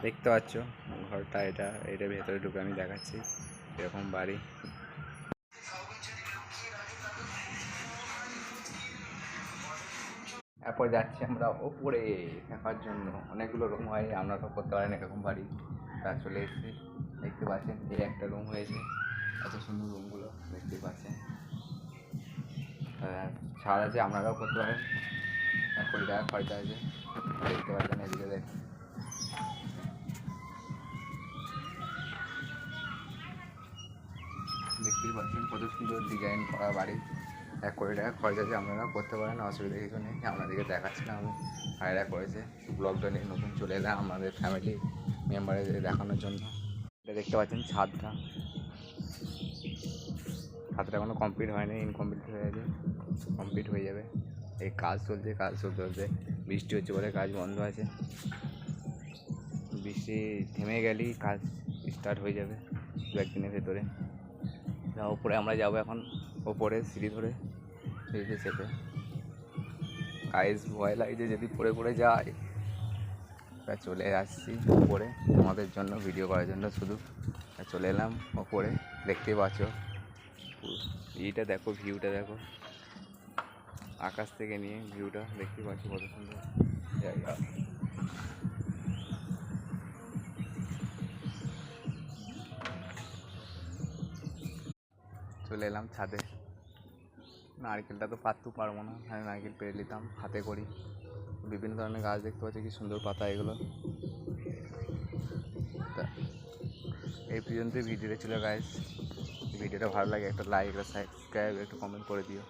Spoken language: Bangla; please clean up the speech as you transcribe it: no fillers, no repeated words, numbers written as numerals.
দেখতে পাচ্ছ ঘরটা, এটা এটা ভেতরে ঢুকে আমি দেখাচ্ছি এরকম বাড়ি। এরপর যাচ্ছি আমরা ওপরে থাকার জন্য। অনেকগুলো রুম হয়, আমরা তো করতে পারি না এরকম বাড়ি। তা চলে এসেছি, দেখতে পাচ্ছেন এই একটা রুম হয়েছে। এত সুন্দর রুমগুলো দেখতে পাচ্ছেন। ছাড় আছে, আপনারাও করতে পারেন। 1 কোটি টাকা খরচা আছে, দেখতে পাচ্ছেন। এদিকে দেখুন, দেখতেই পাচ্ছেন কত সুন্দর ডিজাইন করা বাড়ি। 1 কোটি টাকা খরচা আছে, আপনারা করতে পারেন, অসুবিধা কিছু নেই। আপনাদেরকে দেখাচ্ছি না আমি, ভাইরা করেছে। ব্লগটা নিয়ে নতুন চলে এলাম আমাদের ফ্যামিলি মেম্বারদের দেখানোর জন্য। এটা দেখতে পাচ্ছেন ছাদটা, ছাদটা এখনো কমপ্লিট হয়নি, ইনকমপ্লিট হয়ে গেছে, কমপ্লিট হয়ে যাবে। এই কাজ চলছে, কাজ চলতে চলতে বৃষ্টি হচ্ছে বলে কাজ বন্ধ আছে। বৃষ্টি থেমে গেলেই কাজ স্টার্ট হয়ে যাবে 2-1 দিনের ভেতরে। ওপরে আমরা যাবো এখন, ওপরে সিঁড়ি ধরে, সিঁড়িতে চেপে। গাইস ভয় লাগছে যদি পড়ে যায়। চলে আসছি ওপরে আমাদের জন্য ভিডিও করার জন্য, শুধু চলে এলাম ওপরে। দেখতেই পাচ্ছ এইটা দেখো, ভিউটা দেখো, আকাশ থেকে নিয়ে ভিউটা দেখতে পাচ্ছি কত সুন্দর জায়গা। চলে এলাম ছাদে। নারকেলটা তো পারবো না, আমি নারকেল পেরে নিতাম হাতে করি। বিভিন্ন ধরনের গাছ দেখতে পাচ্ছি, কি সুন্দর পাতা এগুলো। তা এই পর্যন্তই ভিডিওটা ছিল গাইস। ভিডিওটা ভালো লাগে একটা লাইক, একটা সাবস্ক্রাইব, একটু কমেন্ট করে দিও।